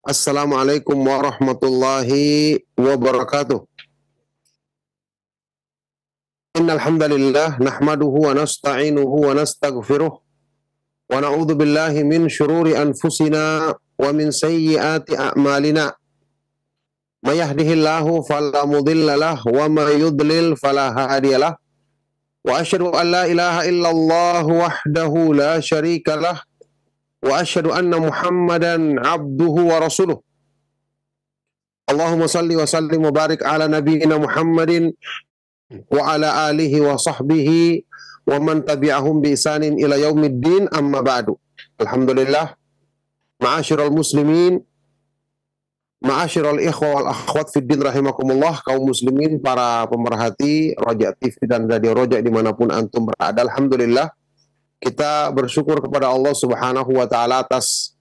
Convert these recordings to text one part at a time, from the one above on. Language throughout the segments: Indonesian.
Assalamualaikum warahmatullahi wabarakatuh. Innal hamdalillah nahmaduhu wa nasta'inuhu wa nastaghfiruh wa na'udzu billahi min syururi anfusina wa min sayyiati a'malina. May yahdihillahu fala mudhillalah wa may yudlil fala hadiyalah. Wa asyhadu an la ilaha illallah wahdahu la syarikalah wa asyhadu anna Muhammadan abduhu wa rasuluh. Allahumma salli wa sallim wa barik ala nabiyyina Muhammadin wa ala alihi wa sahbihi wa man tabi'ahum bi isanin ila yaumiddin, amma ba'du. Alhamdulillah, ma'asyiral muslimin, ma'asyiral ikhwa wal akhwat fid din rahimakumullah, kaum muslimin, para pemerhati Roja TV dan Radio Roja dimanapun antum berada. Alhamdulillah, kita bersyukur kepada Allah Subhanahu wa taala atas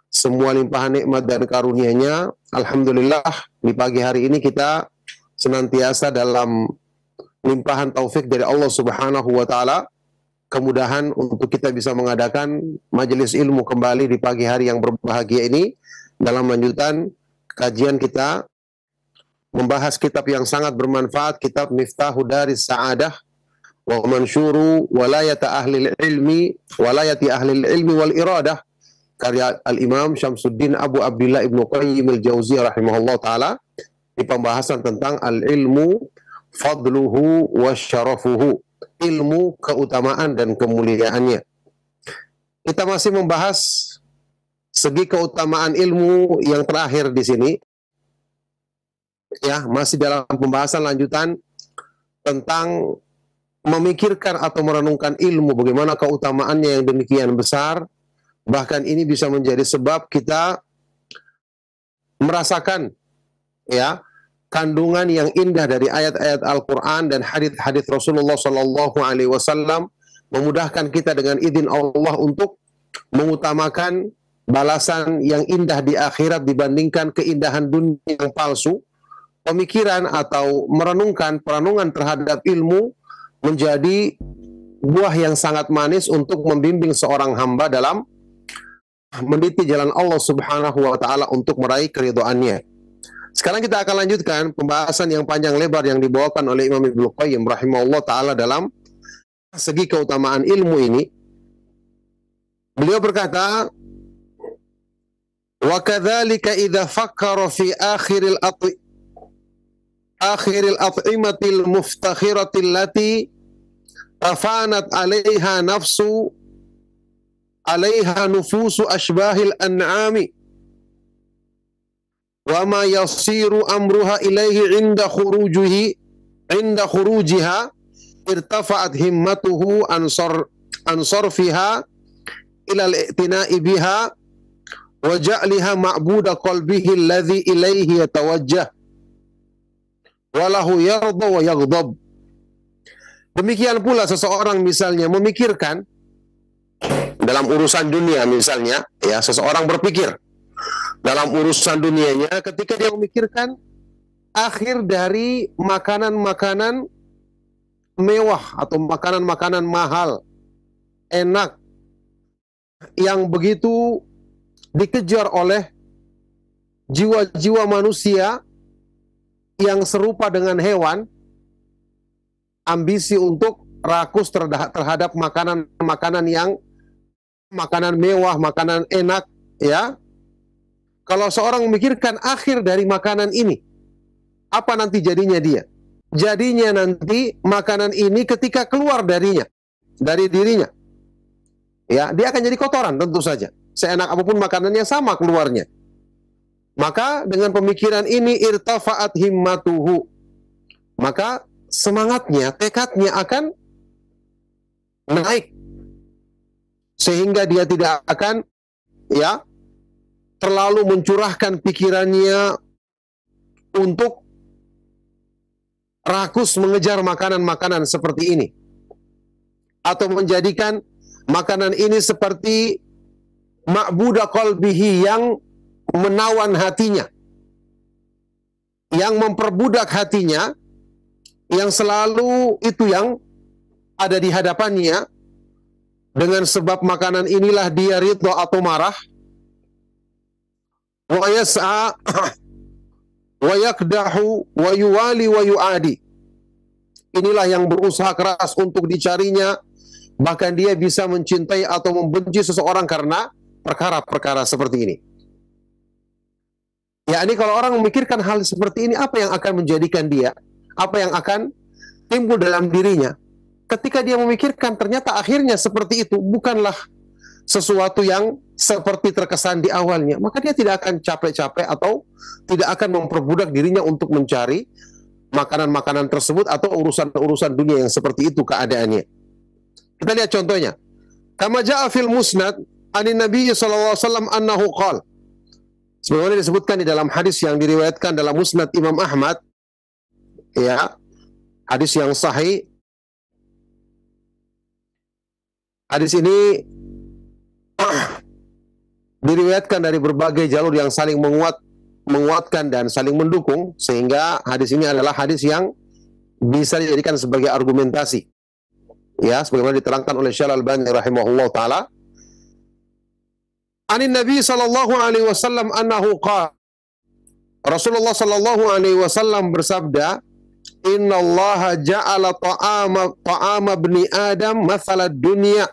semua limpahan nikmat dan karunia-Nya. Alhamdulillah, di pagi hari ini kita senantiasa dalam limpahan taufik dari Allah Subhanahu wa taala, kemudahan untuk kita bisa mengadakan majelis ilmu kembali di pagi hari yang berbahagia ini dalam lanjutan kajian kita membahas kitab yang sangat bermanfaat, kitab Miftahu Daris Sa'adah wa Mansyuru Walayati Ahlil Ilmi wal Iradah, karya Al-Imam Syamsuddin Abu Abdillah Ibnu Qayyim Al-Jauziyah rahimahullah ta'ala, di pembahasan tentang al-ilmu fadluhu wa syarafuhu, ilmu, keutamaan dan kemuliaannya. Kita masih membahas segi keutamaan ilmu yang terakhir di sini. Ya, masih dalam pembahasan lanjutan tentang memikirkan atau merenungkan ilmu, bagaimana keutamaannya yang demikian besar. Bahkan ini bisa menjadi sebab kita merasakan ya kandungan yang indah dari ayat-ayat Al-Quran dan hadits-hadits Rasulullah Sallallahu Alaihi Wasallam, memudahkan kita dengan izin Allah untuk mengutamakan balasan yang indah di akhirat dibandingkan keindahan dunia yang palsu. Pemikiran atau perenungan terhadap ilmu menjadi buah yang sangat manis untuk membimbing seorang hamba dalam meniti jalan Allah Subhanahu wa taala untuk meraih keridhaannya. Sekarang kita akan lanjutkan pembahasan yang panjang lebar yang dibawakan oleh Imam Ibnu Qayyim rahimahullah ta'ala dalam segi keutamaan ilmu ini. Beliau berkata, wa kadzalika idza fakkara fi akhiril at'imatil muftakhiratil lati tafanat 'alaiha nufusu ashbahil an'ami wa ma yasiru amruha ilaihi inda khurujiha irtafa'at himmatuhu ansar fiha ila al-i'tina'i biha wa ja'liha ma'buda qalbihi alladhi ilaihi yatawajjah wa lahu yarda wa yaghdab. Demikian pula seseorang misalnya memikirkan dalam urusan dunia, misalnya ya, seseorang berpikir dalam urusan dunianya ketika dia memikirkan akhir dari makanan-makanan mewah atau makanan-makanan mahal, enak, yang begitu dikejar oleh jiwa-jiwa manusia yang serupa dengan hewan, ambisi untuk rakus terhadap makanan-makanan yang makanan mewah, makanan enak, ya. Kalau seorang memikirkan akhir dari makanan ini, apa nanti jadinya dia? Jadinya nanti makanan ini ketika keluar dari dirinya, ya, dia akan jadi kotoran tentu saja. Seenak apapun makanannya sama keluarnya. Maka dengan pemikiran ini irtafa'at himmatuhu, maka semangatnya, tekadnya akan naik, sehingga dia tidak akan ya terlalu mencurahkan pikirannya untuk rakus mengejar makanan-makanan seperti ini, atau menjadikan makanan ini seperti ma'buda qalbihi, yang menawan hatinya, yang memperbudak hatinya, yang selalu itu yang ada di hadapannya. Dengan sebab makanan inilah dia ridha atau marah, wa yas'a wa yakdahu wa yuwali wa yuadi. Inilah yang berusaha keras untuk dicarinya, bahkan dia bisa mencintai atau membenci seseorang karena perkara-perkara seperti ini. Ya, ini kalau orang memikirkan hal seperti ini, apa yang akan menjadikan dia, apa yang akan timbul dalam dirinya ketika dia memikirkan ternyata akhirnya seperti itu, bukanlah sesuatu yang seperti terkesan di awalnya, maka dia tidak akan capek-capek atau tidak akan memperbudak dirinya untuk mencari makanan-makanan tersebut atau urusan-urusan dunia yang seperti itu keadaannya. Kita lihat contohnya. Kama ja'a fil musnad anin Nabi sallallahu alaihi wasallam annahu qala. Sebagaimana disebutkan di dalam hadis yang diriwayatkan dalam musnad Imam Ahmad, ya, hadis yang sahih. Hadis ini diriwayatkan dari berbagai jalur yang saling menguatkan dan saling mendukung, sehingga hadis ini adalah hadis yang bisa dijadikan sebagai argumentasi. Ya, sebagaimana diterangkan oleh Syekh Al-Albani rahimahullah taala. Anin Nabi sallallahu alaihi wasallam annahu qala. Rasulullah sallallahu alaihi wasallam bersabda, "Innallaha ja'ala ta'ama ibni Adam mathalad dunya."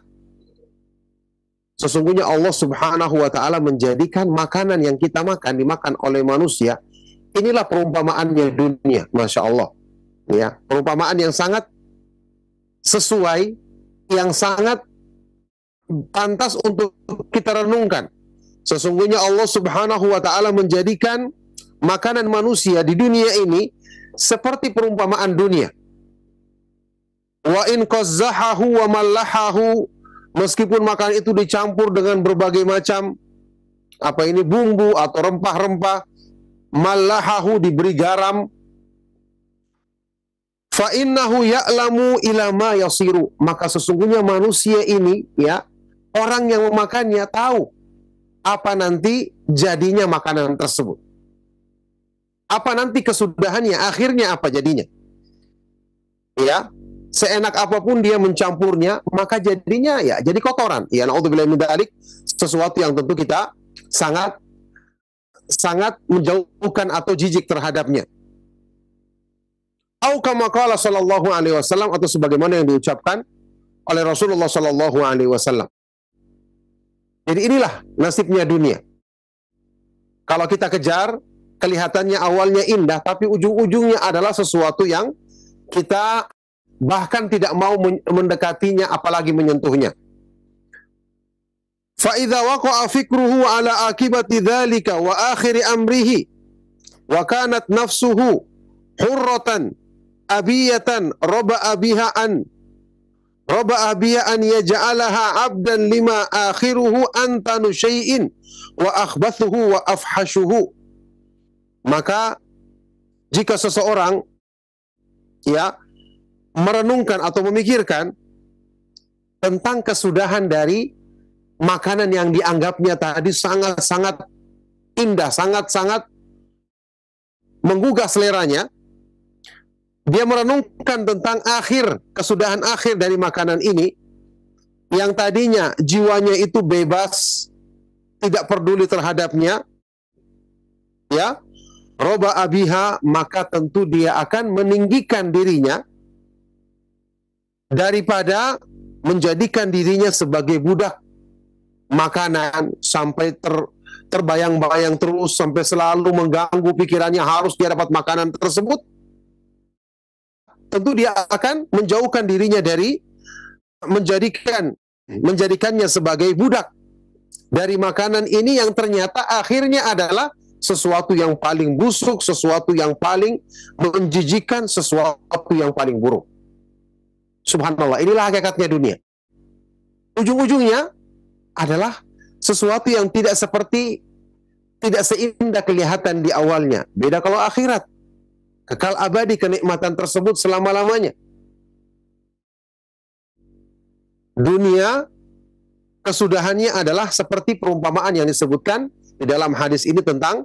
Sesungguhnya Allah Subhanahu wa taala menjadikan makanan yang kita makan dimakan oleh manusia, inilah perumpamaannya dunia. Masya Allah. Ya, perumpamaan yang sangat sesuai, yang sangat pantas untuk kita renungkan. Sesungguhnya Allah Subhanahu wa taala menjadikan makanan manusia di dunia ini seperti perumpamaan dunia. Wa in qazzahahu wa mallahahu, meskipun makanan itu dicampur dengan berbagai macam bumbu atau rempah-rempah, mallahahu, diberi garam, fa innahu ya'lamu ila ma yasiru, maka sesungguhnya manusia ini, ya, orang yang memakannya tahu apa nanti jadinya makanan tersebut. Apa nanti kesudahannya, akhirnya apa jadinya. Ya, seenak apapun dia mencampurnya, maka jadinya ya jadi kotoran. Ya, naudzubillah min dzalik, sesuatu yang tentu kita sangat menjauhkan atau jijik terhadapnya. Au kama qala sallallahu alaihi wasallam, atau sebagaimana yang diucapkan oleh Rasulullah sallallahu alaihi wasallam. Jadi inilah nasibnya dunia. Kalau kita kejar, kelihatannya awalnya indah, tapi ujung-ujungnya adalah sesuatu yang kita bahkan tidak mau mendekatinya, apalagi menyentuhnya. Fa idza waqa'a fikruhu ala akibati dzalika wa akhiri amrihi wa kanat nafsuhu hurratan abiyatan raba'a biha an yaj'alaha 'abdan lima akhiruhu antanu syai'in wa akhbathuhu wa afhashuhu. Maka jika seseorang, ya, merenungkan atau memikirkan tentang kesudahan dari makanan yang dianggapnya tadi sangat-sangat indah, sangat-sangat menggugah seleranya, dia merenungkan tentang kesudahan akhir dari makanan ini, yang tadinya jiwanya itu bebas, tidak peduli terhadapnya, ya, roba abiha, maka tentu dia akan meninggikan dirinya daripada menjadikan dirinya sebagai budak makanan, sampai terbayang-bayang terus, sampai selalu mengganggu pikirannya harus dia dapat makanan tersebut. Tentu dia akan menjauhkan dirinya dari menjadikannya sebagai budak dari makanan ini, yang ternyata akhirnya adalah sesuatu yang paling busuk, sesuatu yang paling menjijikan, sesuatu yang paling buruk. Subhanallah, inilah hakikatnya dunia. Ujung-ujungnya adalah sesuatu yang tidak seindah kelihatan di awalnya. Beda kalau akhirat. Kekal abadi kenikmatan tersebut selama-lamanya. Dunia kesudahannya adalah seperti perumpamaan yang disebutkan di dalam hadis ini tentang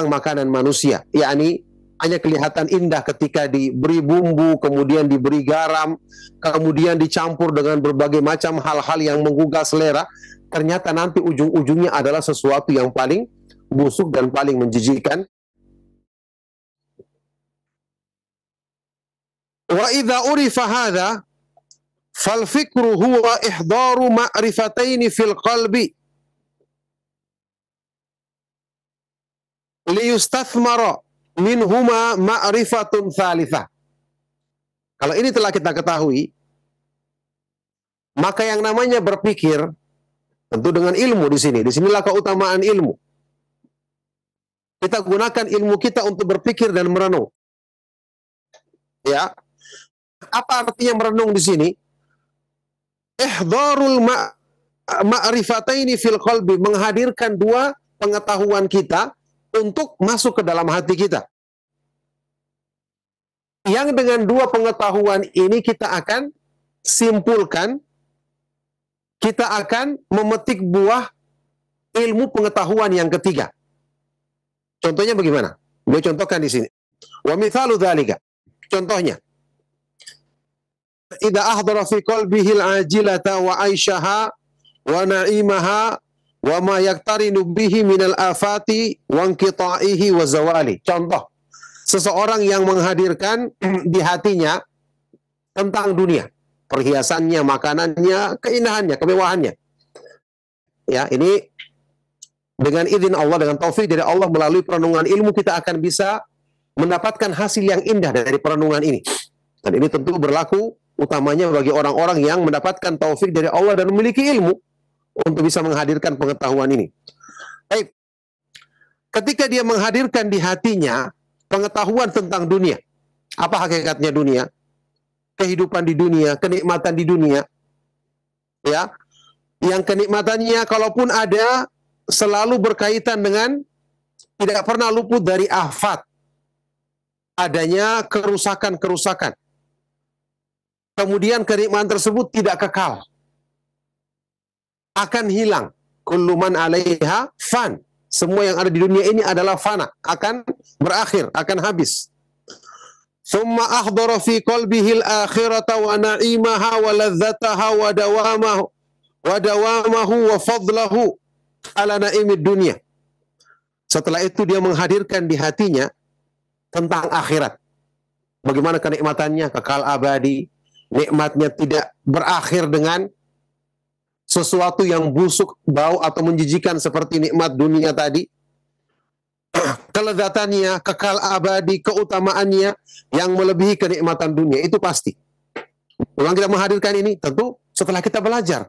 makanan manusia, yakni hanya kelihatan indah ketika diberi bumbu, kemudian diberi garam, kemudian dicampur dengan berbagai macam hal-hal yang menggugah selera. Ternyata nanti ujung-ujungnya adalah sesuatu yang paling busuk dan paling menjijikkan. Wa idza urifa hadza fal fikru huwa ihdaru ma'rifataini fil qalbi liyustathmara minhuma ma'rifatun thalithah. Kalau ini telah kita ketahui, maka yang namanya berpikir tentu dengan ilmu di sini. Disinilah keutamaan ilmu. Kita gunakan ilmu kita untuk berpikir dan merenung. Ya. Apa artinya merenung di sini? Ihdharul ma'rifataini fil qalbi, menghadirkan dua pengetahuan kita untuk masuk ke dalam hati kita. Yang dengan dua pengetahuan ini kita akan simpulkan, kita akan memetik buah ilmu pengetahuan yang ketiga. Contohnya bagaimana? Beliau contohkan di sini. Wa mithalu dzalika. Contohnya, idza ahdara fi qalbihi al-ajilata wa aishaha wa na'imaha wa ma yaktarinu bihi minal afati wa inqita'ihi wa zawali. Contoh, seseorang yang menghadirkan di hatinya tentang dunia, perhiasannya, makanannya, keindahannya, kemewahannya. Ya, ini dengan izin Allah, dengan taufik dari Allah, melalui perenungan ilmu kita akan bisa mendapatkan hasil yang indah dari perenungan ini. Dan ini tentu berlaku utamanya bagi orang-orang yang mendapatkan taufik dari Allah dan memiliki ilmu untuk bisa menghadirkan pengetahuan ini. Baik. Ketika dia menghadirkan di hatinya pengetahuan tentang dunia, apa hakikatnya dunia, kehidupan di dunia, kenikmatan di dunia, ya, yang kenikmatannya kalaupun ada selalu berkaitan dengan tidak pernah luput dari afat, adanya kerusakan-kerusakan. Kemudian kenikmatan tersebut tidak kekal, akan hilang. Kullu man 'alaiha fan. Semua yang ada di dunia ini adalah fana, akan berakhir, akan habis. Summa ahdara fi qalbihi al-akhirata wa na'imaha wa ladzataha wa dawamahu wa fadlahu ala na'imid dunya. Setelah itu dia menghadirkan di hatinya tentang akhirat. Bagaimana kenikmatannya kekal abadi, nikmatnya tidak berakhir dengan sesuatu yang busuk, bau atau menjijikan seperti nikmat dunia tadi. Kelezatannya kekal abadi, keutamaannya yang melebihi kenikmatan dunia, itu pasti. Memang kita menghadirkan ini tentu setelah kita belajar,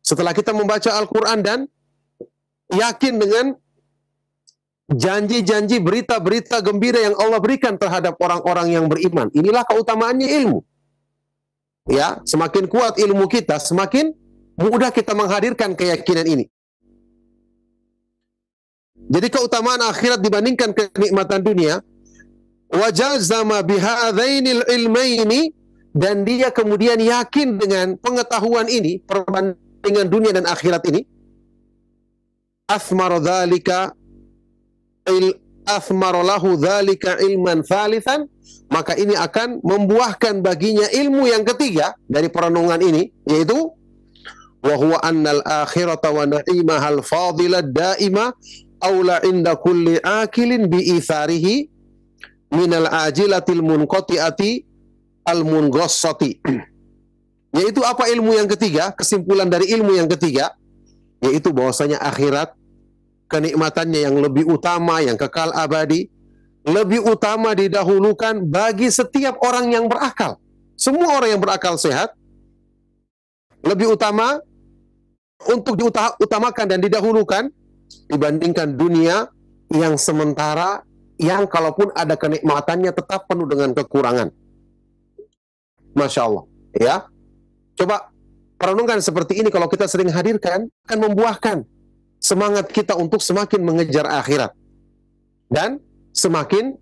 setelah kita membaca Al-Quran dan yakin dengan janji-janji, berita-berita gembira yang Allah berikan terhadap orang-orang yang beriman. Inilah keutamaannya ilmu. Ya, semakin kuat ilmu kita, semakin mudah kita menghadirkan keyakinan ini. Jadi keutamaan akhirat dibandingkan kenikmatan dunia. Wajazama bihadzainil ilmaini, dan dia kemudian yakin dengan pengetahuan ini, perbandingan dunia dan akhirat ini. Athmara lahu dzalika ilman thalithan, maka ini akan membuahkan baginya ilmu yang ketiga dari perenungan ini, yaitu wa huwa annal akhirata wa na'imahal fadila daima aula inda kulli akilin bi itharihi minal ajilatil munqati'ati al mungassati. Yaitu apa ilmu yang ketiga? Kesimpulan dari ilmu yang ketiga yaitu bahwasanya akhirat, kenikmatannya yang lebih utama, yang kekal abadi, lebih utama didahulukan bagi setiap orang yang berakal. Semua orang yang berakal sehat lebih utama untuk diutamakan dan didahulukan dibandingkan dunia yang sementara, yang kalaupun ada kenikmatannya tetap penuh dengan kekurangan. Masya Allah. Ya, coba perenungan seperti ini kalau kita sering hadirkan, akan membuahkan semangat kita untuk semakin mengejar akhirat dan semakin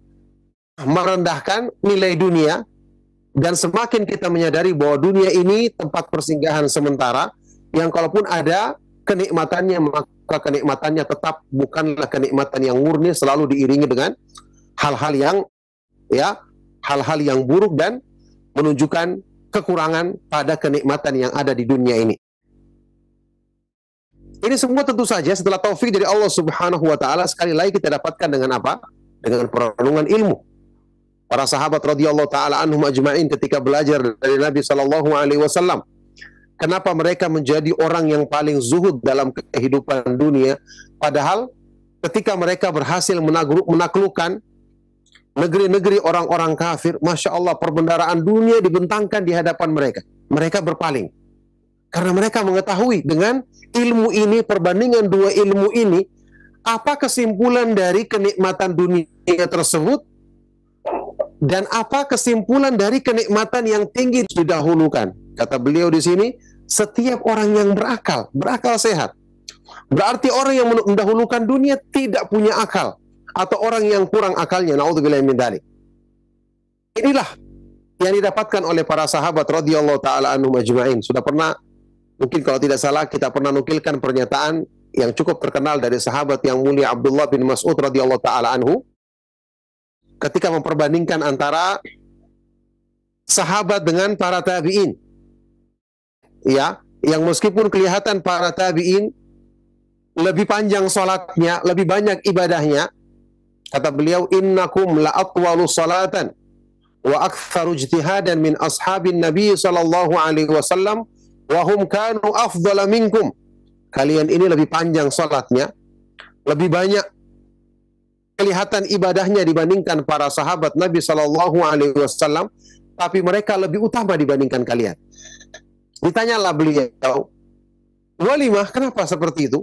merendahkan nilai dunia, dan semakin kita menyadari bahwa dunia ini tempat persinggahan sementara yang kalaupun ada kenikmatannya, maka kenikmatannya tetap bukanlah kenikmatan yang murni, selalu diiringi dengan hal-hal yang buruk dan menunjukkan kekurangan pada kenikmatan yang ada di dunia ini. Ini semua tentu saja setelah taufik dari Allah Subhanahu wa taala, sekali lagi kita dapatkan dengan apa? Dengan perenungan ilmu. Para sahabat radhiyallahu taala anhum ajma'in ketika belajar dari Nabi sallallahu alaihi wasallam, kenapa mereka menjadi orang yang paling zuhud dalam kehidupan dunia, padahal ketika mereka berhasil menaklukkan negeri-negeri orang-orang kafir, Masya Allah, perbendaharaan dunia dibentangkan di hadapan mereka. Mereka berpaling. Karena mereka mengetahui dengan ilmu ini, perbandingan dua ilmu ini, apa kesimpulan dari kenikmatan dunia tersebut, dan apa kesimpulan dari kenikmatan yang tinggi didahulukan. Kata beliau di sini, setiap orang yang berakal sehat. Berarti orang yang mendahulukan dunia tidak punya akal, atau orang yang kurang akalnya. Na'udzubillahi min dzalik. Inilah yang didapatkan oleh para sahabat radhiyallahu taala anhum ajma'in. Sudah pernah, mungkin kalau tidak salah, kita pernah nukilkan pernyataan yang cukup terkenal dari sahabat yang mulia Abdullah bin Mas'ud radhiyallahu taala anhu ketika memperbandingkan antara sahabat dengan para tabi'in. Ya, yang meskipun kelihatan para tabi'in lebih panjang salatnya, lebih banyak ibadahnya, kata beliau, innakum la atwalu salatan wa aktsaru ijtihadan min ashabin nabi sallallahu alaihi wasallam wa hum kanu afdala minkum. Kalian ini lebih panjang salatnya, lebih banyak kelihatan ibadahnya dibandingkan para sahabat Nabi sallallahu alaihi wasallam, tapi mereka lebih utama dibandingkan kalian. Ditanyalah beliau, walimah, kenapa seperti itu?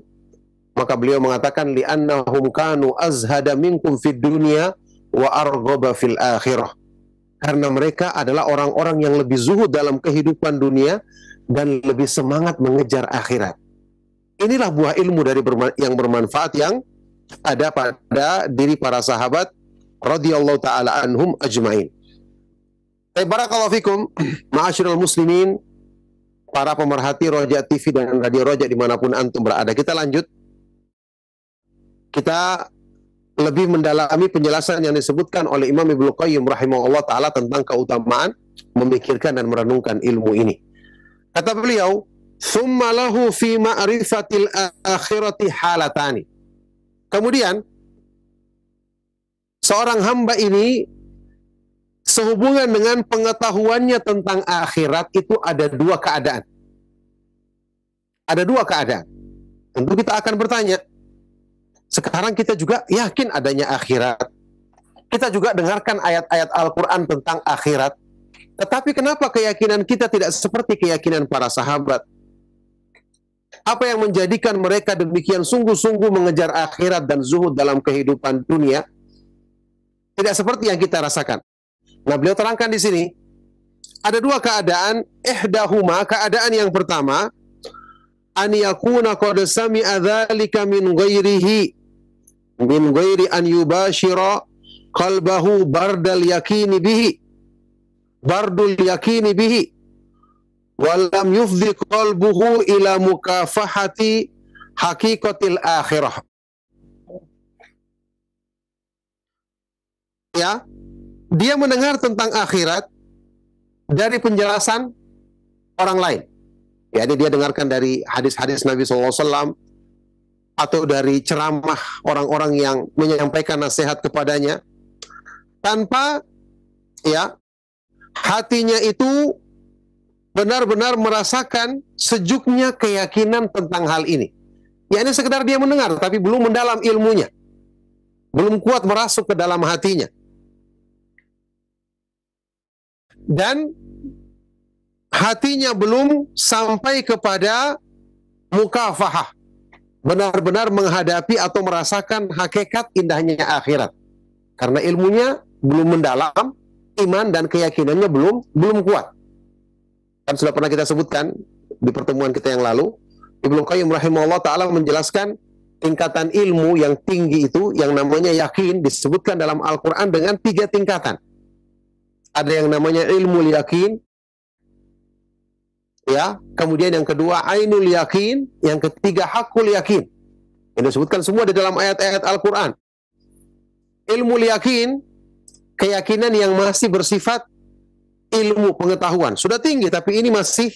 Maka beliau mengatakan, li'annahum kanu azhada minkum fid dunya wa arghaba fil akhirah. Karena mereka adalah orang-orang yang lebih zuhud dalam kehidupan dunia dan lebih semangat mengejar akhirat. Inilah buah ilmu yang bermanfaat yang ada pada diri para sahabat radhiyallahu taala anhum ajmain. Barakallahu fikum, ma'asyiral muslimin, para pemerhati Roja TV dan Radio Roja dimanapun antum berada. Kita lanjut. Kita lebih mendalami penjelasan yang disebutkan oleh Imam Ibnu Qayyim rahimahullah ta'ala tentang keutamaan memikirkan dan merenungkan ilmu ini. Kata beliau, "Tsumma lahu fi ma'rifatil akhirati halatani." Kemudian, seorang hamba ini sehubungan dengan pengetahuannya tentang akhirat itu ada dua keadaan. Ada dua keadaan. Tentu kita akan bertanya, sekarang kita juga yakin adanya akhirat. Kita juga dengarkan ayat-ayat Al-Quran tentang akhirat. Tetapi kenapa keyakinan kita tidak seperti keyakinan para sahabat? Apa yang menjadikan mereka demikian sungguh-sungguh mengejar akhirat dan zuhud dalam kehidupan dunia? Tidak seperti yang kita rasakan. Nah, beliau terangkan di sini, ada dua keadaan. Ihdahuma, keadaan yang pertama, an yakuna qad sami'a dzalika min ghairi an yubashira qalbahu bardul yakini bihi wa lam yufdhi qalbuhu ila mukafahati haqiqatil akhirah. Ya, dia mendengar tentang akhirat dari penjelasan orang lain. Ya, dia dengarkan dari hadis-hadis Nabi SAW atau dari ceramah orang-orang yang menyampaikan nasihat kepadanya, tanpa ya hatinya itu benar-benar merasakan sejuknya keyakinan tentang hal ini. Ya, ini sekedar dia mendengar, tapi belum mendalam ilmunya, belum kuat merasuk ke dalam hatinya. Dan hatinya belum sampai kepada mukafahah, benar-benar menghadapi atau merasakan hakikat indahnya akhirat. Karena ilmunya belum mendalam, iman dan keyakinannya belum kuat. Kan sudah pernah kita sebutkan di pertemuan kita yang lalu, Ibnu Qayyim rahimahullah ta'ala menjelaskan tingkatan ilmu yang tinggi itu, yang namanya yakin, disebutkan dalam Al-Quran dengan 3 tingkatan. Ada yang namanya ilmu yakin, ya, kemudian yang kedua ainul yakin, yang ketiga hakul yakin. Ini disebutkan semua di dalam ayat-ayat Al-Quran. Ilmu yakin, keyakinan yang masih bersifat ilmu pengetahuan. Sudah tinggi, tapi ini masih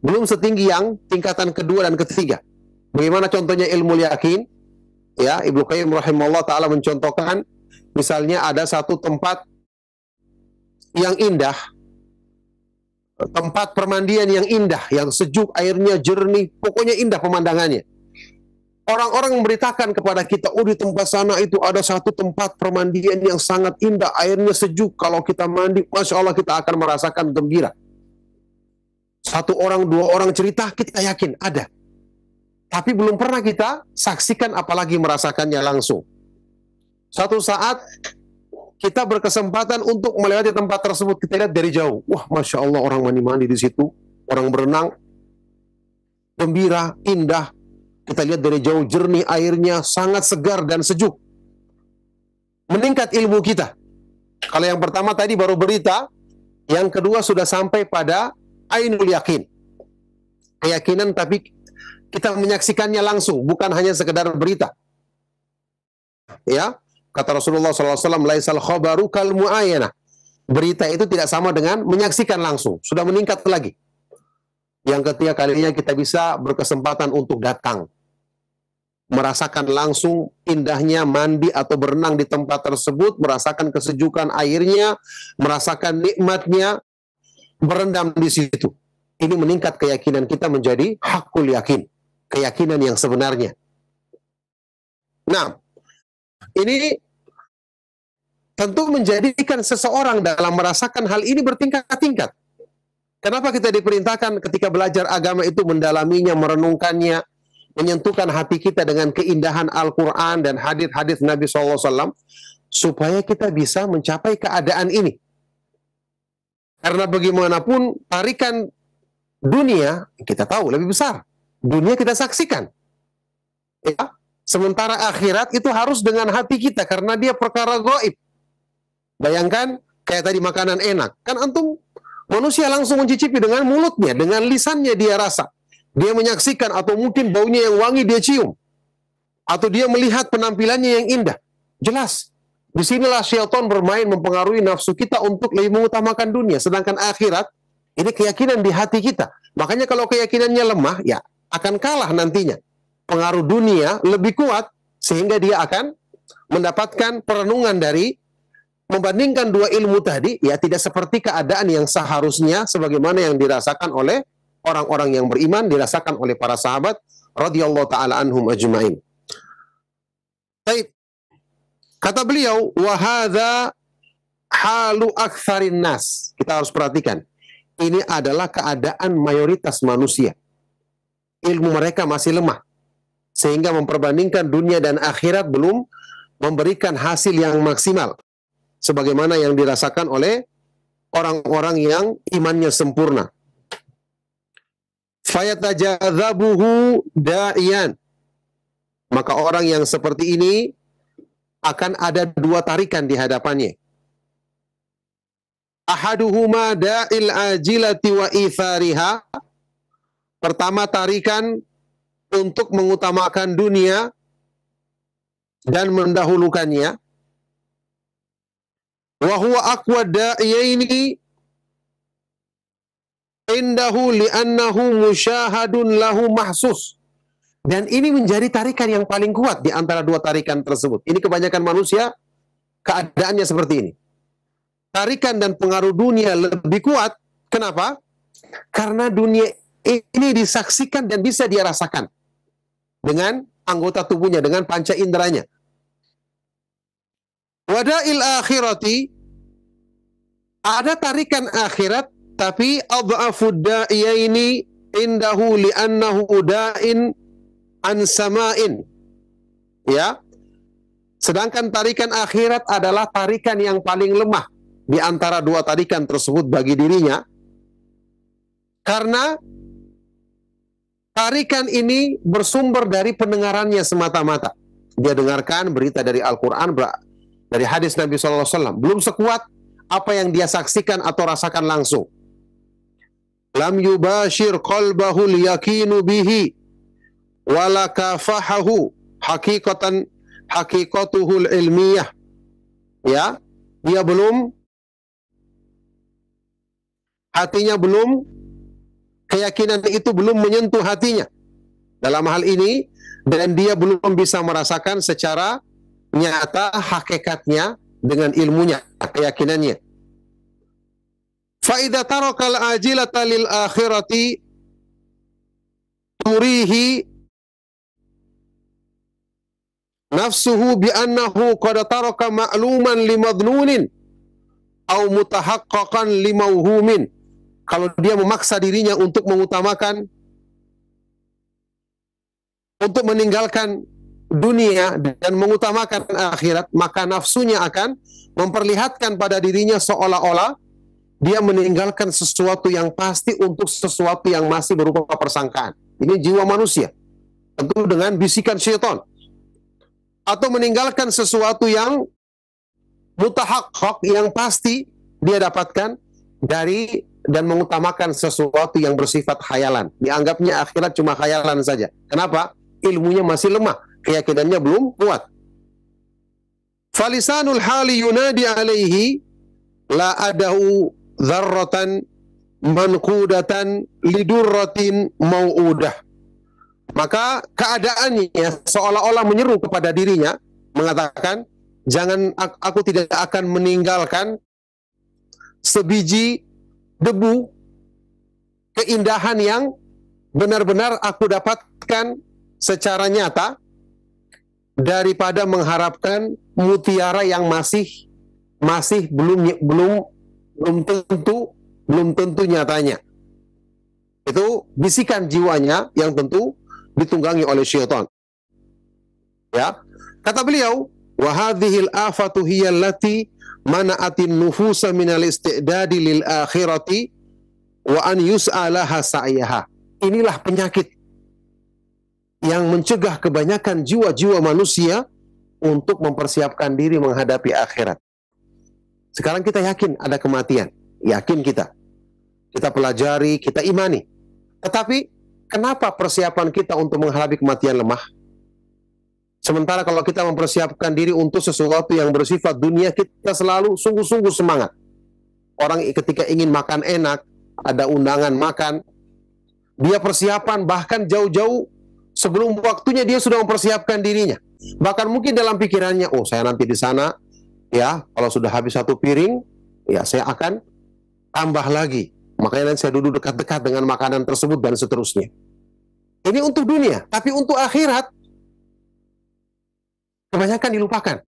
belum setinggi yang tingkatan kedua dan ketiga. Bagaimana contohnya ilmu yakin? Ya, Ibnu Qayyim rahimahullah taala mencontohkan, misalnya ada satu tempat yang indah, tempat permandian yang indah, yang sejuk, airnya jernih, pokoknya indah pemandangannya. Orang-orang memberitakan kepada kita, oh di tempat sana itu ada satu tempat permandian yang sangat indah, airnya sejuk, kalau kita mandi, Masya Allah kita akan merasakan gembira. Satu orang, dua orang cerita, kita yakin ada. Tapi belum pernah kita saksikan, apalagi merasakannya langsung. Suatu saat, kita berkesempatan untuk melewati tempat tersebut, kita lihat dari jauh. Wah, Masya Allah, orang mandi-mandi di situ, orang berenang, gembira, indah. Kita lihat dari jauh, jernih airnya, sangat segar dan sejuk. Meningkat ilmu kita. Kalau yang pertama tadi baru berita, yang kedua sudah sampai pada ainul yakin. Keyakinan tapi kita menyaksikannya langsung, bukan hanya sekedar berita. Ya, kata Rasulullah SAW, laisal khabaru kal mu'ayanah. Berita itu tidak sama dengan menyaksikan langsung, sudah meningkat lagi. Yang ketiga kalinya kita bisa berkesempatan untuk datang, merasakan langsung indahnya mandi atau berenang di tempat tersebut, merasakan kesejukan airnya, merasakan nikmatnya berendam di situ. Ini meningkat keyakinan kita menjadi hakul yakin, keyakinan yang sebenarnya. Nah, ini tentu menjadikan seseorang dalam merasakan hal ini bertingkat-tingkat. Kenapa kita diperintahkan ketika belajar agama itu mendalaminya, merenungkannya, menyentuhkan hati kita dengan keindahan Al-Quran dan hadis-hadis Nabi SAW, supaya kita bisa mencapai keadaan ini. Karena bagaimanapun tarikan dunia, kita tahu lebih besar. Dunia kita saksikan. Ya? Sementara akhirat itu harus dengan hati kita, karena dia perkara gaib. Bayangkan, kayak tadi makanan enak. Kan antum manusia langsung mencicipi dengan mulutnya, dengan lisannya dia rasa. Dia menyaksikan, atau mungkin baunya yang wangi dia cium. Atau dia melihat penampilannya yang indah. Jelas. Disinilah syaitan bermain mempengaruhi nafsu kita untuk lebih mengutamakan dunia. Sedangkan akhirat, ini keyakinan di hati kita. Makanya kalau keyakinannya lemah, ya akan kalah nantinya. Pengaruh dunia lebih kuat, sehingga dia akan mendapatkan perenungan dari membandingkan dua ilmu tadi, ya tidak seperti keadaan yang seharusnya sebagaimana yang dirasakan oleh orang-orang yang beriman, dirasakan oleh para sahabat radhiyallahu taala anhum ajmain. Baik. Kata beliau, wa hadza halu aktsarin nas. Kita harus perhatikan. Ini adalah keadaan mayoritas manusia. Ilmu mereka masih lemah, sehingga memperbandingkan dunia dan akhirat belum memberikan hasil yang maksimal, sebagaimana yang dirasakan oleh orang-orang yang imannya sempurna. Fayatajadzabuhu da'iyan. Maka orang yang seperti ini akan ada dua tarikan di hadapannya. Ahaduhuma da'il ajilati wa ithariha. Pertama, tarikan untuk mengutamakan dunia dan mendahulukannya. Wa huwa aqwa da'iyaini indahu li'annahu musyahadun lahu mahsus. Dan ini menjadi tarikan yang paling kuat di antara dua tarikan tersebut. Ini kebanyakan manusia keadaannya seperti ini. Tarikan dan pengaruh dunia lebih kuat. Kenapa? Karena dunia ini disaksikan dan bisa dia rasakan dengan anggota tubuhnya, dengan panca inderanya. Wada'il akhirati, ada tarikan akhirat, tapi adha'afud da'iyaini indahu li'annahu da'in an sama'in. Ya. Sedangkan tarikan akhirat adalah tarikan yang paling lemah di antara dua tarikan tersebut bagi dirinya. Karena tarikan ini bersumber dari pendengarannya semata-mata. Dia dengarkan berita dari Al-Quran, dari hadis Nabi SAW. Belum sekuat apa yang dia saksikan atau rasakan langsung. Lam yubashir qalbahul yakinu bihi wala kafahahu hakikatuhul ilmiyah. Ya, dia belum, hatinya belum, keyakinan itu belum menyentuh hatinya. dalam hal ini, dan dia belum bisa merasakan secara nyata hakikatnya dengan ilmunya, keyakinannya. Fa idza taraka al-ajilata lil akhirati turihi nafsuhu bi annahu qad taraka ma'luman limadnunin au mutahaqqaqan limauhumin. Kalau dia memaksa dirinya untuk mengutamakan, untuk meninggalkan dunia dan mengutamakan akhirat, maka nafsunya akan memperlihatkan pada dirinya seolah-olah dia meninggalkan sesuatu yang pasti untuk sesuatu yang masih berupa persangkaan. Ini jiwa manusia, tentu dengan bisikan syaitan. Atau meninggalkan sesuatu yang mutahaqqaq, yang pasti dia dapatkan dari, dan mengutamakan sesuatu yang bersifat khayalan. Dianggapnya akhirat cuma khayalan saja. Kenapa? Ilmunya masih lemah, keyakinannya belum kuat. Falisanul hali yunadi alaihi la adahu dzarratan manqudatan lidurratin mau'udah. Maka keadaannya seolah-olah menyeru kepada dirinya, mengatakan, jangan, aku tidak akan meninggalkan sebiji debu keindahan yang benar-benar aku dapatkan secara nyata daripada mengharapkan mutiara yang masih belum tentu nyatanya. Itu bisikan jiwanya yang tentu ditunggangi oleh syaitan. Ya, kata beliau, wa hadhil afatu hiya allati mana'atin nufusa minal istidadi lil akhirati wa an yus'alaha sa'yaha. Inilah penyakit yang mencegah kebanyakan jiwa-jiwa manusia untuk mempersiapkan diri menghadapi akhirat. Sekarang kita yakin ada kematian, yakin kita pelajari, kita imani. Tetapi kenapa persiapan kita untuk menghadapi kematian lemah? Sementara kalau kita mempersiapkan diri untuk sesuatu yang bersifat dunia, kita selalu sungguh-sungguh semangat. Orang ketika ingin makan enak, ada undangan makan, dia persiapan bahkan jauh-jauh sebelum waktunya dia sudah mempersiapkan dirinya. Bahkan mungkin dalam pikirannya, oh saya nanti di sana, ya kalau sudah habis satu piring, ya saya akan tambah lagi. Makanya nanti saya duduk dekat-dekat dengan makanan tersebut dan seterusnya. Ini untuk dunia, tapi untuk akhirat kebanyakan dilupakan.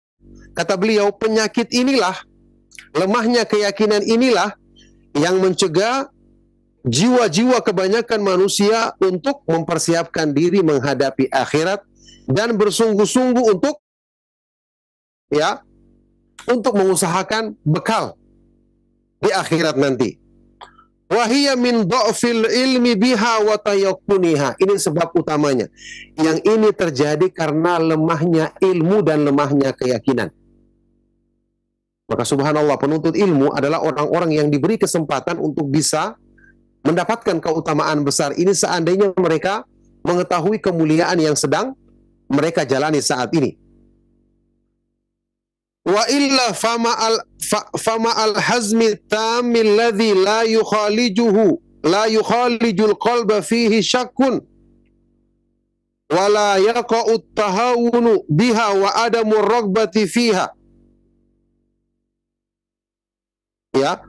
Kata beliau, penyakit inilah, lemahnya keyakinan inilah yang mencegah jiwa-jiwa kebanyakan manusia untuk mempersiapkan diri menghadapi akhirat dan bersungguh-sungguh untuk mengusahakan bekal di akhirat nanti. Wahiyya min dha'fil ilmi biha wa tayaqquniha. Ini sebab utamanya. Yang ini terjadi karena lemahnya ilmu dan lemahnya keyakinan. Maka subhanallah, penuntut ilmu adalah orang-orang yang diberi kesempatan untuk bisa mendapatkan keutamaan besar ini seandainya mereka mengetahui kemuliaan yang sedang mereka jalani saat ini. Wa illa fama al hazmi tamil ladzi la yukhalijul qalba fihi syakkun wa la yaqa'u tahawunu biha wa adamu ragbati fiha. Ya,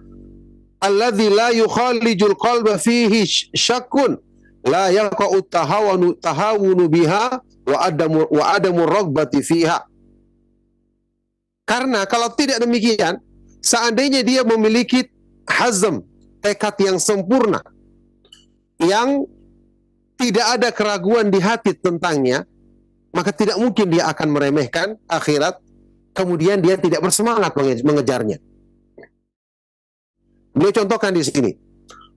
alladzi la yukhalijul qalba fihi syakkun la yaqa'u tahawunu biha wa adamu ragbati fiha. Karena kalau tidak demikian, seandainya dia memiliki hazm, tekad yang sempurna, yang tidak ada keraguan di hati tentangnya, maka tidak mungkin dia akan meremehkan akhirat, kemudian dia tidak bersemangat mengejarnya. Beliau contohkan di sini.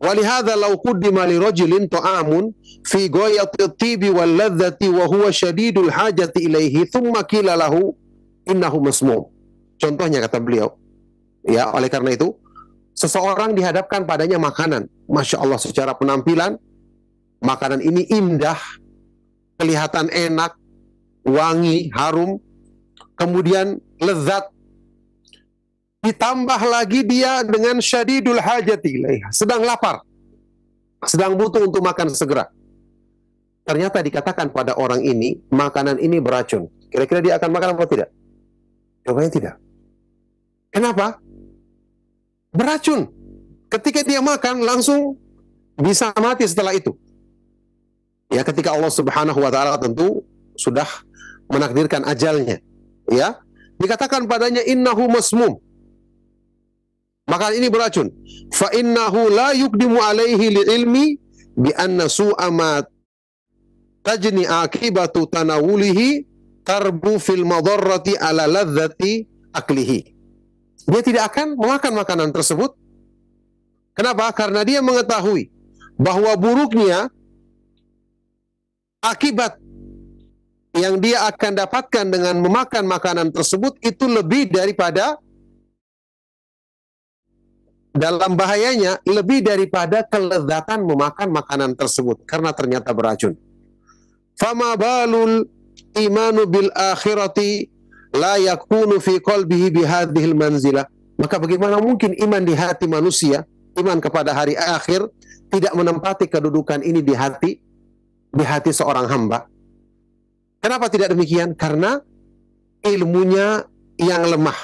Walihadza law quddima li rajulin ta'amun fi ghayati at-tibi wal ladzati wa huwa shadidul hajati ilaihi thumma qila lahu innahu masmum. Contohnya, kata beliau, ya, oleh karena itu seseorang dihadapkan padanya makanan, masya Allah, secara penampilan makanan ini indah, kelihatan enak, wangi, harum, kemudian lezat, ditambah lagi dia dengan syadidul hajati ilaiha, sedang lapar, sedang butuh untuk makan segera. ternyata dikatakan pada orang ini, makanan ini beracun. Kira-kira dia akan makan apa tidak? Jawabannya tidak. Kenapa? Beracun. Ketika dia makan, langsung bisa mati setelah itu. Ya, ketika Allah Subhanahu wa Ta'ala tentu sudah menakdirkan ajalnya. Ya, dikatakan padanya innahu masmum. Makanan ini beracun. Fa innahu la yuqdimu alaihi li ilmi bi anna su'a ma tajni akibatu tanawulihi tarbu fil madarrati ala ladzati aklihi. Dia tidak akan memakan makanan tersebut. Kenapa? Karena dia mengetahui bahwa buruknya akibat yang dia akan dapatkan dengan memakan makanan tersebut itu lebih daripada, dalam bahayanya, lebih daripada kelezatan memakan makanan tersebut karena ternyata beracun. Fama balul imanu bil akhirati la yakunu fi qalbihi bihadhil manzilah. Maka bagaimana mungkin iman di hati manusia, iman kepada hari akhir, tidak menempati kedudukan ini di hati seorang hamba? Kenapa tidak demikian? Karena ilmunya yang lemah,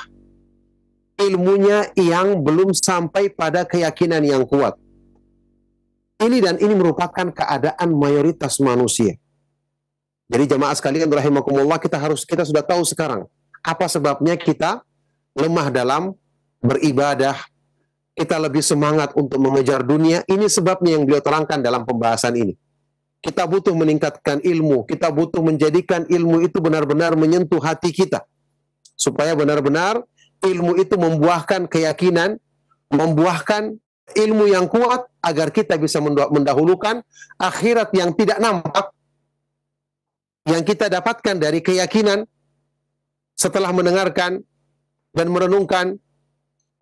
ilmunya yang belum sampai pada keyakinan yang kuat. Ini merupakan keadaan mayoritas manusia. Jadi jamaah sekalian rahimakumullah, kita sudah tahu sekarang apa sebabnya kita lemah dalam beribadah, kita lebih semangat untuk mengejar dunia. Ini sebabnya yang beliau terangkan dalam pembahasan ini. Kita butuh meningkatkan ilmu, kita butuh menjadikan ilmu itu benar-benar menyentuh hati kita, supaya benar-benar ilmu itu membuahkan keyakinan, membuahkan ilmu yang kuat, agar kita bisa mendahulukan akhirat yang tidak nampak, yang kita dapatkan dari keyakinan setelah mendengarkan dan merenungkan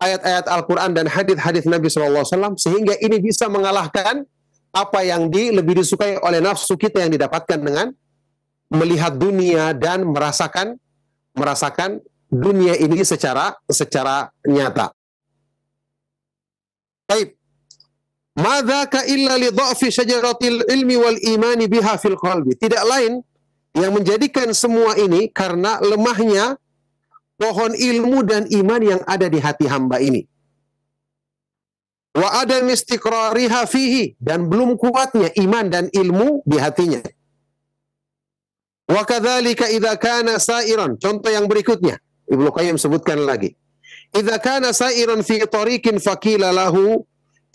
ayat-ayat Al-Quran dan hadis-hadis Nabi SAW, sehingga ini bisa mengalahkan apa yang lebih disukai oleh nafsu kita yang didapatkan dengan melihat dunia dan merasakan dunia ini secara nyata. Baik. Madzaka illa li dha'fi syajaratil ilmi wal imani biha fil qalbi. Tidak lain yang menjadikan semua ini karena lemahnya pohon ilmu dan iman yang ada di hati hamba ini. Wa adam istiqrariha fihi, dan belum kuatnya iman dan ilmu di hatinya. Wa kadzalika idza kana sa'iran. Contoh yang berikutnya, Ibnu Qayyim sebutkan lagi. Idza kana sa'iran fi tariqin faqila lahu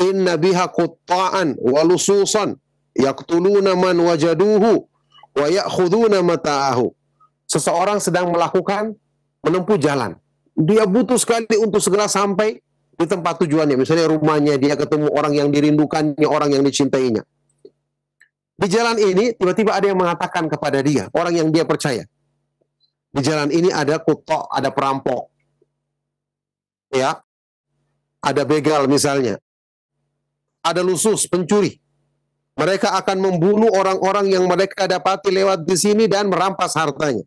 inna biha qutta'an wa lususan yaqtuluna man wajaduhu wa ya'khuduna mata'ahu. Seseorang sedang menempuh jalan. Dia butuh sekali untuk segera sampai di tempat tujuannya. Misalnya rumahnya, dia ketemu orang yang dirindukannya, orang yang dicintainya. Di jalan ini tiba-tiba ada yang mengatakan kepada dia, orang yang dia percaya, di jalan ini ada kutok, ada perampok, ya, ada begal misalnya, ada lusus, pencuri. Mereka akan membunuh orang-orang yang mereka dapati lewat di sini dan merampas hartanya.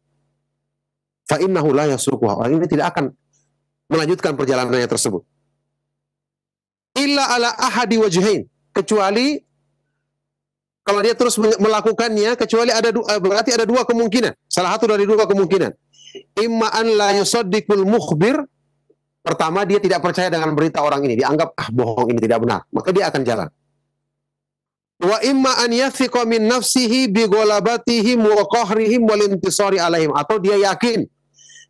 Fa innahu la yasruquha. Orang ini tidak akan melanjutkan perjalanannya tersebut. Illa ala ahadi wajhain, kecuali kalau dia terus melakukannya, kecuali berarti ada dua kemungkinan. Salah satu dari dua kemungkinan. Imma an la yusaddiqul mukhbir. Pertama, dia tidak percaya dengan berita orang ini, dianggap bohong, ini tidak benar, maka dia akan jalan. Wa imma an yathiqa min nafsihi bi ghalabatihim wa qahrihim wal intisari alaihim, atau dia yakin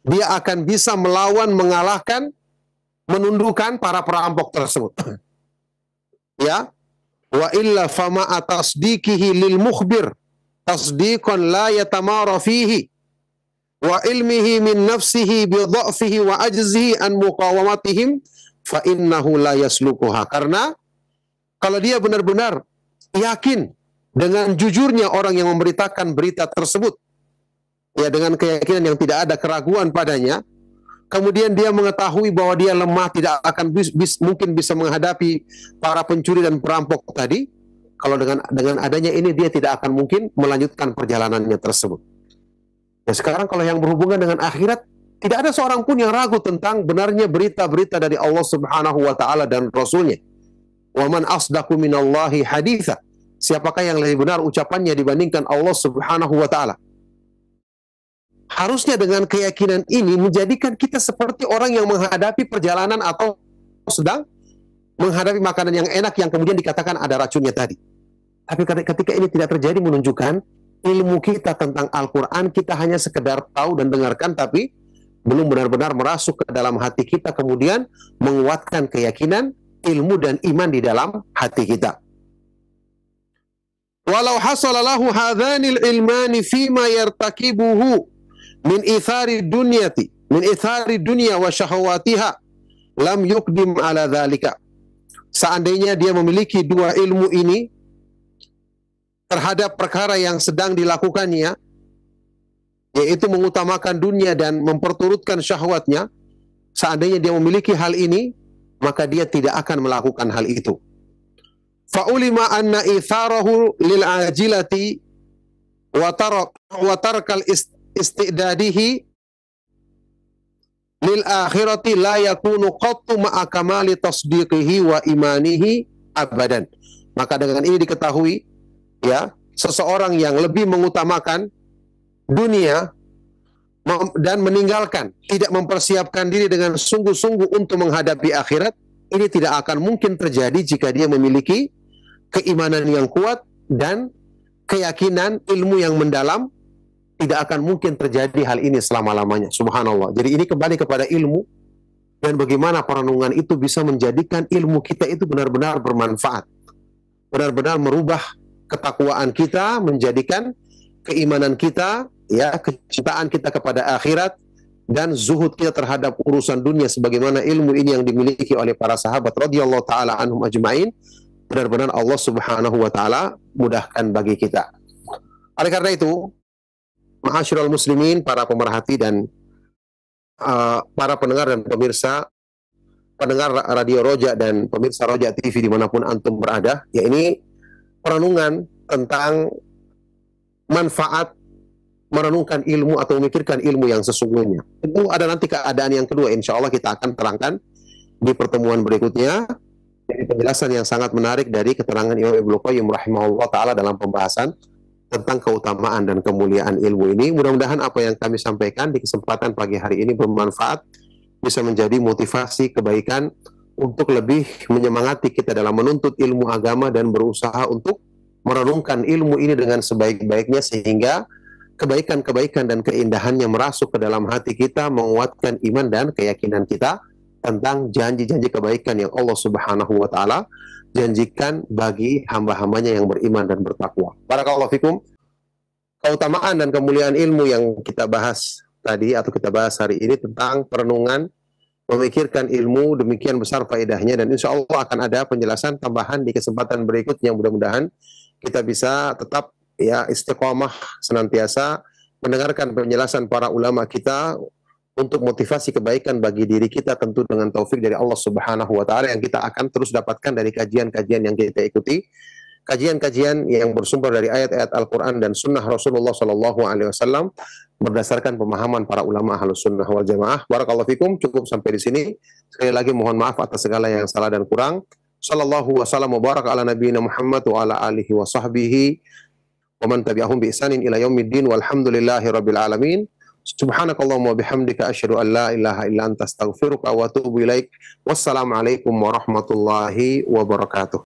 dia akan bisa melawan, mengalahkan, menundukkan para perampok tersebut. Ya. Wa illa fama atasdiqihi lil mukhbir tasdiqan la yatamara fihi wa ilmihi min nafsihi bi dha'fihi wa ajzihi an muqawamatihim fa innahu la yasluquha. Karena kalau dia benar-benar yakin dengan jujurnya orang yang memberitakan berita tersebut, ya, dengan keyakinan yang tidak ada keraguan padanya, kemudian dia mengetahui bahwa dia lemah, tidak akan mungkin bisa menghadapi para pencuri dan perampok tadi. Kalau dengan adanya ini, dia tidak akan mungkin melanjutkan perjalanannya tersebut. Nah, sekarang kalau yang berhubungan dengan akhirat, tidak ada seorang pun yang ragu tentang benarnya berita-berita dari Allah Subhanahu wa Ta'ala dan Rasulnya. Wa man asdaqu minallahi haditha. siapakah yang lebih benar ucapannya dibandingkan Allah Subhanahu wa taala. Harusnya dengan keyakinan ini menjadikan kita seperti orang yang menghadapi perjalanan atau sedang menghadapi makanan yang enak yang kemudian dikatakan ada racunnya tadi. Tapi ketika ini tidak terjadi, menunjukkan ilmu kita tentang Al-Quran kita hanya sekedar tahu dan dengarkan, tapi belum benar-benar merasuk ke dalam hati kita, kemudian menguatkan keyakinan, ilmu dan iman di dalam hati kita. Walau hasalalahu hadhanil ilmani fima yartakibuhu min ithari dunya wa syahawatiha lam yukdim ala dhalika. Seandainya dia memiliki dua ilmu ini terhadap perkara yang sedang dilakukannya, yaitu mengutamakan dunia dan memperturutkan syahwatnya, seandainya dia memiliki hal ini, maka dia tidak akan melakukan hal itu. Fa'ulima anna itharahu lil ajilati wa tarakal istidadihi lil akhirati la yakunu qattu ma'a kamali tasdiqihi wa imanihi abadan. Maka dengan ini diketahui, ya, seseorang yang lebih mengutamakan dunia dan meninggalkan, tidak mempersiapkan diri dengan sungguh-sungguh untuk menghadapi akhirat, ini tidak akan mungkin terjadi jika dia memiliki keimanan yang kuat dan keyakinan ilmu yang mendalam. Tidak akan mungkin terjadi hal ini selama-lamanya. Subhanallah. Jadi ini kembali kepada ilmu, dan bagaimana perenungan itu bisa menjadikan ilmu kita itu benar-benar bermanfaat, benar-benar merubah ketakwaan kita, menjadikan keimanan kita, ya, kecintaan kita kepada akhirat, dan zuhud kita terhadap urusan dunia, sebagaimana ilmu ini yang dimiliki oleh para sahabat radhiyallahu taala anhum ajmain, benar-benar Allah Subhanahu wa taala mudahkan bagi kita. Oleh karena itu, ma'asyiral muslimin, para pemerhati dan para pendengar dan pemirsa, pendengar Radio Roja dan pemirsa Roja TV dimanapun antum berada, ya, ini perenungan tentang manfaat merenungkan ilmu atau memikirkan ilmu yang sesungguhnya. Itu ada nanti keadaan yang kedua, insya Allah kita akan terangkan di pertemuan berikutnya. Jadi penjelasan yang sangat menarik dari keterangan Imam Ibnu Qayyim rahimahullah ta'ala dalam pembahasan tentang keutamaan dan kemuliaan ilmu ini. Mudah-mudahan apa yang kami sampaikan di kesempatan pagi hari ini bermanfaat, bisa menjadi motivasi kebaikan untuk lebih menyemangati kita dalam menuntut ilmu agama dan berusaha untuk merenungkan ilmu ini dengan sebaik-baiknya, sehingga kebaikan-kebaikan dan keindahannya merasuk ke dalam hati kita, menguatkan iman dan keyakinan kita tentang janji-janji kebaikan yang Allah Subhanahu wa taala janjikan bagi hamba-hambanya yang beriman dan bertakwa. Barakallahu fikum. Keutamaan dan kemuliaan ilmu yang kita bahas tadi atau kita bahas hari ini tentang perenungan, memikirkan ilmu, demikian besar faedahnya, dan insya Allah akan ada penjelasan tambahan di kesempatan berikutnya. Mudah-mudahan kita bisa tetap, ya, istiqomah senantiasa mendengarkan penjelasan para ulama kita untuk motivasi kebaikan bagi diri kita, tentu dengan taufik dari Allah Subhanahu wa taala yang kita akan terus dapatkan dari kajian-kajian yang kita ikuti, kajian-kajian yang bersumber dari ayat-ayat Al-Qur'an dan sunnah Rasulullah sallallahu alaihi wasallam berdasarkan pemahaman para ulama Ahlus Sunnah wal Jamaah. Barakallahu fikum. Cukup sampai di sini. Sekali lagi mohon maaf atas segala yang salah dan kurang. Sallallahu wasallam wa baraka ala nabiyina Muhammad wa ala alihi wa sahbihi wa man tabi'ahum bi ihsanin ila yaumiddin walhamdulillahi rabbil alamin. Subhanakallahumma wa bihamdika asyhadu an la ilaha illa anta astaghfiruka wa atubu ilaik. Wassalamualaikum warahmatullahi wabarakatuh.